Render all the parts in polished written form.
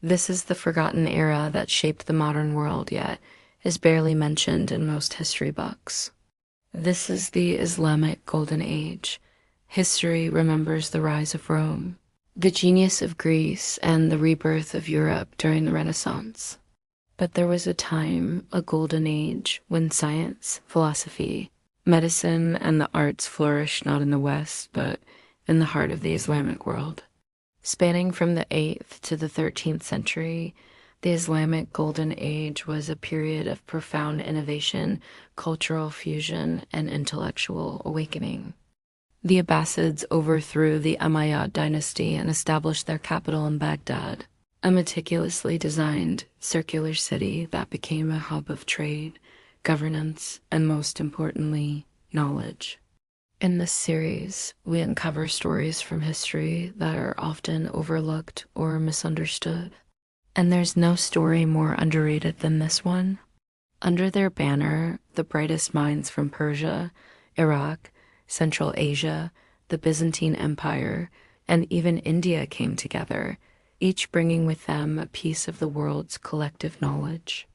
This is the forgotten era that shaped the modern world, yet is barely mentioned in most history books. This is the Islamic Golden Age. History remembers the rise of Rome, the genius of Greece, and the rebirth of Europe during the Renaissance. But there was a time, a golden age, when science, philosophy, medicine, and the arts flourished not in the West, but in the heart of the Islamic world. Spanning from the 8th to the 13th century, the Islamic Golden Age was a period of profound innovation, cultural fusion, and intellectual awakening. The Abbasids overthrew the Umayyad dynasty and established their capital in Baghdad, a meticulously designed circular city that became a hub of trade, governance, and most importantly, knowledge. In this series, we uncover stories from history that are often overlooked or misunderstood. And there's no story more underrated than this one. Under their banner, the brightest minds from Persia, Iraq, Central Asia, the Byzantine Empire, and even India came together, each bringing with them a piece of the world's collective knowledge.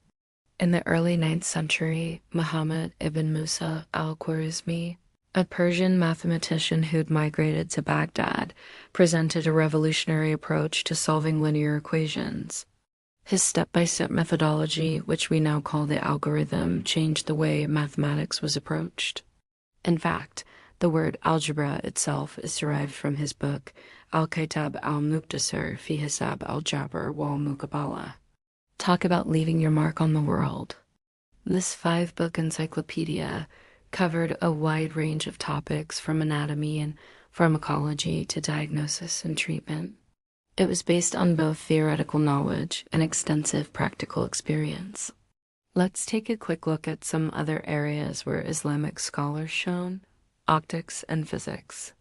In the early 9th century, Muhammad ibn Musa al-Khwarizmi, a Persian mathematician who'd migrated to Baghdad, presented a revolutionary approach to solving linear equations. His step-by-step methodology, which we now call the algorithm, changed the way mathematics was approached. In fact, the word algebra itself is derived from his book, Al-Kitab al-Muqtasar fi Hisab al-Jabr wal-Muqabala. Talk about leaving your mark on the world. This 5-book encyclopedia covered a wide range of topics from anatomy and pharmacology to diagnosis and treatment. It was based on both theoretical knowledge and extensive practical experience. Let's take a quick look at some other areas where Islamic scholars shone: optics and physics.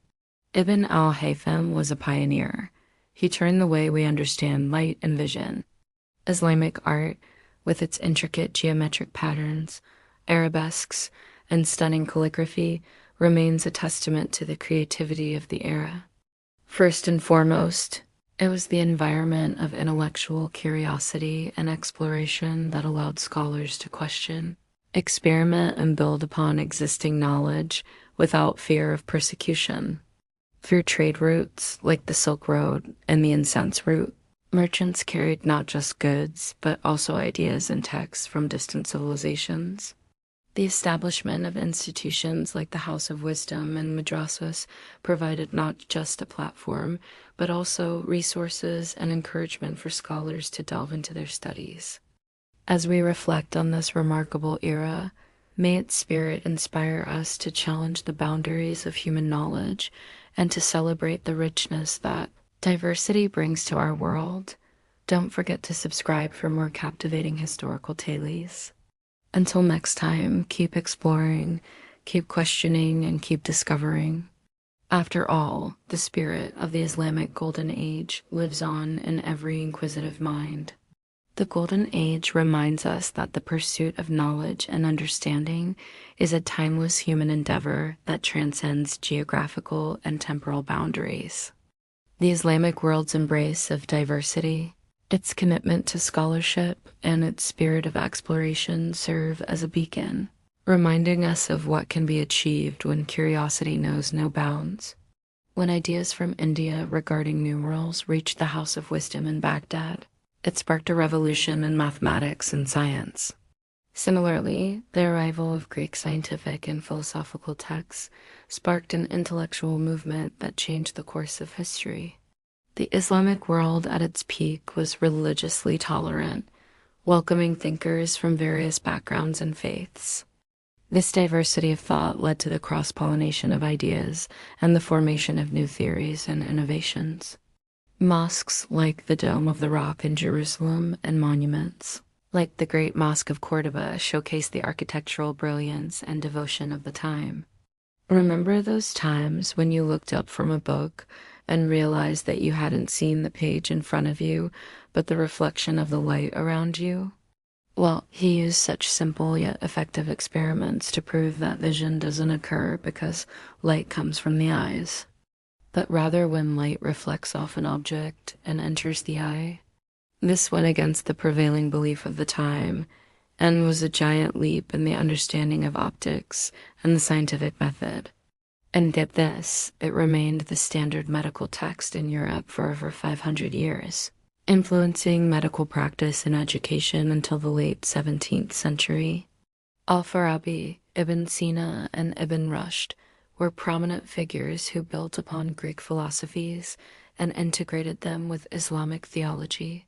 Ibn al-Haytham was a pioneer. He turned the way we understand light and vision. Islamic art, with its intricate geometric patterns, arabesques, and stunning calligraphy, remains a testament to the creativity of the era. First and foremost, it was the environment of intellectual curiosity and exploration that allowed scholars to question, experiment, and build upon existing knowledge without fear of persecution. Through trade routes like the Silk Road and the incense route, merchants carried not just goods, but also ideas and texts from distant civilizations. The establishment of institutions like the House of Wisdom and madrasas provided not just a platform, but also resources and encouragement for scholars to delve into their studies. As we reflect on this remarkable era, may its spirit inspire us to challenge the boundaries of human knowledge and to celebrate the richness that diversity brings to our world. Don't forget to subscribe for more captivating historical tales. Until next time, keep exploring, keep questioning, and keep discovering. After all, the spirit of the Islamic Golden Age lives on in every inquisitive mind. The Golden Age reminds us that the pursuit of knowledge and understanding is a timeless human endeavor that transcends geographical and temporal boundaries. The Islamic world's embrace of diversity, its commitment to scholarship, and its spirit of exploration serve as a beacon, reminding us of what can be achieved when curiosity knows no bounds. When ideas from India regarding numerals reached the House of Wisdom in Baghdad, it sparked a revolution in mathematics and science. Similarly, the arrival of Greek scientific and philosophical texts sparked an intellectual movement that changed the course of history. The Islamic world at its peak was religiously tolerant, welcoming thinkers from various backgrounds and faiths. This diversity of thought led to the cross-pollination of ideas and the formation of new theories and innovations. Mosques like the Dome of the Rock in Jerusalem and monuments, like the Great Mosque of Cordoba, showcase the architectural brilliance and devotion of the time. Remember those times when you looked up from a book and realized that you hadn't seen the page in front of you, but the reflection of the light around you? Well, he used such simple yet effective experiments to prove that vision doesn't occur because light comes from the eyes, but rather when light reflects off an object and enters the eye. This went against the prevailing belief of the time and was a giant leap in the understanding of optics and the scientific method. And get this, it remained the standard medical text in Europe for over 500 years, influencing medical practice and education until the late 17th century. Al-Farabi, Ibn Sina, and Ibn Rushd were prominent figures who built upon Greek philosophies and integrated them with Islamic theology.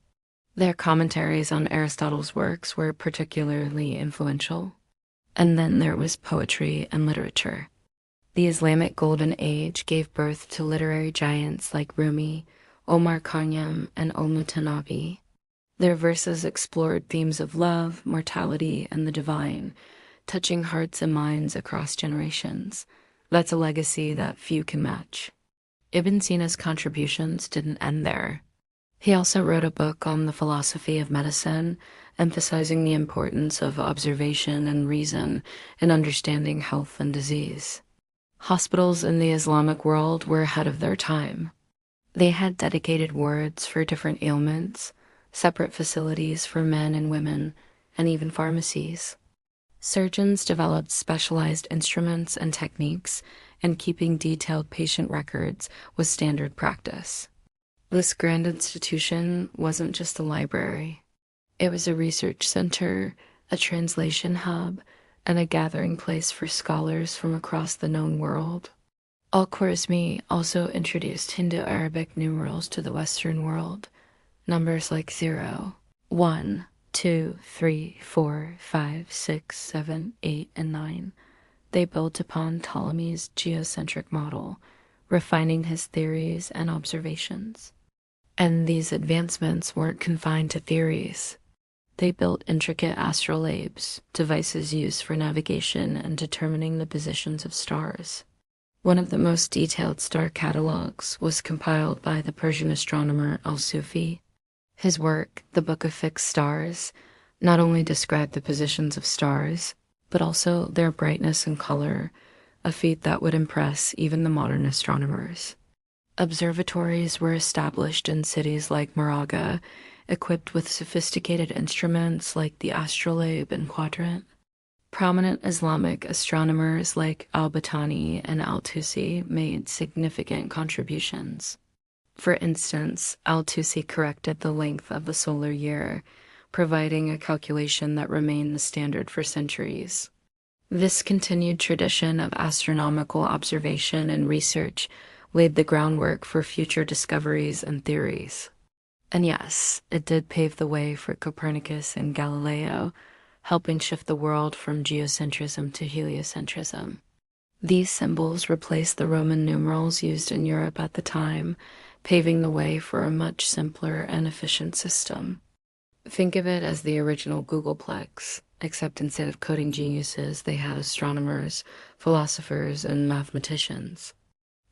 Their commentaries on Aristotle's works were particularly influential. And then there was poetry and literature. The Islamic Golden Age gave birth to literary giants like Rumi, Omar Khayyam, and al-Mutanabi. Their verses explored themes of love, mortality, and the divine, touching hearts and minds across generations. That's a legacy that few can match. Ibn Sina's contributions didn't end there. He also wrote a book on the philosophy of medicine, emphasizing the importance of observation and reason in understanding health and disease. Hospitals in the Islamic world were ahead of their time. They had dedicated wards for different ailments, separate facilities for men and women, and even pharmacies. Surgeons developed specialized instruments and techniques, and keeping detailed patient records was standard practice. This grand institution wasn't just a library. It was a research center, a translation hub, and a gathering place for scholars from across the known world. Al-Khwarizmi also introduced Hindu-Arabic numerals to the Western world, numbers like 0, 1, 2, 3, 4, 5, 6, 7, 8, and 9. They built upon Ptolemy's geocentric model, refining his theories and observations. And these advancements weren't confined to theories. They built intricate astrolabes, devices used for navigation and determining the positions of stars. One of the most detailed star catalogs was compiled by the Persian astronomer al-Sufi. His work, the Book of Fixed Stars, not only described the positions of stars, but also their brightness and color, a feat that would impress even the modern astronomers. Observatories were established in cities like Moraga, equipped with sophisticated instruments like the astrolabe and quadrant. Prominent Islamic astronomers like al-Battani and al-Tusi made significant contributions. For instance, al-Tusi corrected the length of the solar year, providing a calculation that remained the standard for centuries. This continued tradition of astronomical observation and research laid the groundwork for future discoveries and theories. And yes, it did pave the way for Copernicus and Galileo, helping shift the world from geocentrism to heliocentrism. These symbols replaced the Roman numerals used in Europe at the time, paving the way for a much simpler and efficient system. Think of it as the original Googleplex, except instead of coding geniuses, they had astronomers, philosophers, and mathematicians.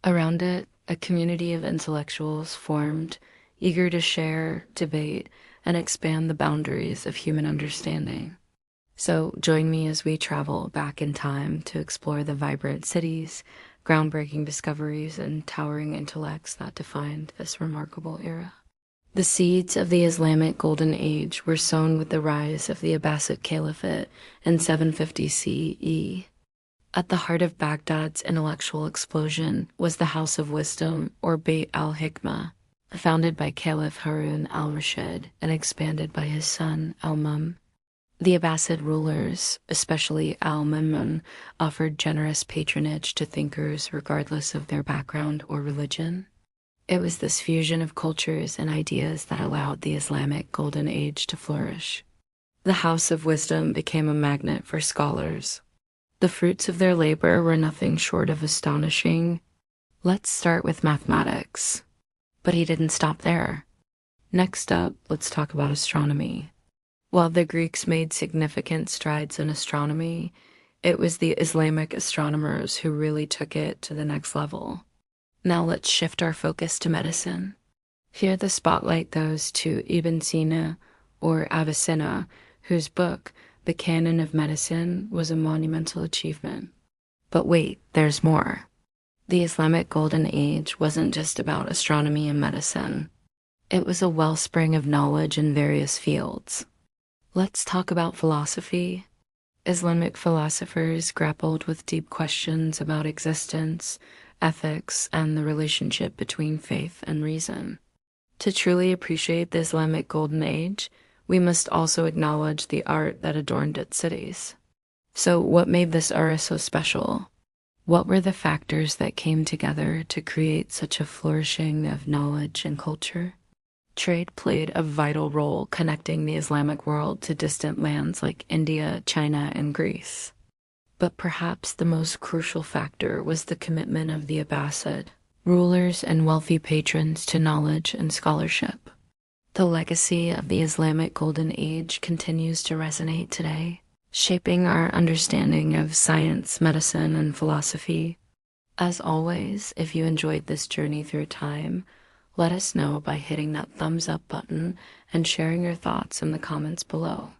Around it, a community of intellectuals formed, eager to share, debate, and expand the boundaries of human understanding. So join me as we travel back in time to explore the vibrant cities, groundbreaking discoveries, and towering intellects that defined this remarkable era. The seeds of the Islamic Golden Age were sown with the rise of the Abbasid Caliphate in 750 CE. At the heart of Baghdad's intellectual explosion was the House of Wisdom, or Beit al-Hikmah, founded by Caliph Harun al-Rashid and expanded by his son al-Mum. The Abbasid rulers, especially al-Mamun, offered generous patronage to thinkers regardless of their background or religion. It was this fusion of cultures and ideas that allowed the Islamic Golden Age to flourish. The House of Wisdom became a magnet for scholars. The fruits of their labor were nothing short of astonishing. Let's start with mathematics. But he didn't stop there. Next up, let's talk about astronomy. While the Greeks made significant strides in astronomy, it was the Islamic astronomers who really took it to the next level. Now let's shift our focus to medicine. Here the spotlight goes to Ibn Sina, or Avicenna, whose book, The Canon of Medicine, was a monumental achievement. But wait, there's more. The Islamic Golden Age wasn't just about astronomy and medicine. It was a wellspring of knowledge in various fields. Let's talk about philosophy. Islamic philosophers grappled with deep questions about existence, ethics, and the relationship between faith and reason. To truly appreciate the Islamic Golden Age, we must also acknowledge the art that adorned its cities. So, what made this era so special? What were the factors that came together to create such a flourishing of knowledge and culture? Trade played a vital role connecting the Islamic world to distant lands like India, China, and Greece. But perhaps the most crucial factor was the commitment of the Abbasid, rulers and wealthy patrons, to knowledge and scholarship. The legacy of the Islamic Golden Age continues to resonate today, shaping our understanding of science, medicine, and philosophy. As always, if you enjoyed this journey through time, let us know by hitting that thumbs up button and sharing your thoughts in the comments below.